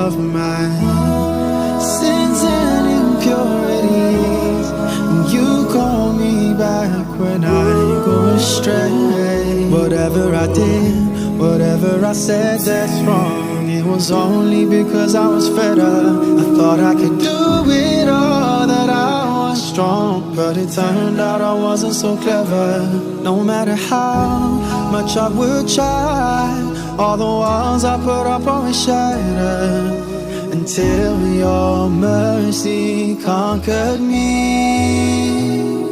of my sins and impurities. You call me back when I go astray. Whatever I did, whatever I said that's wrong, it was only because I was fed up. I thought I could do it all, that I was strong, but it turned out I wasn't so clever. No matter how much I would try, all the walls I put up always shattered, until your mercy conquered me.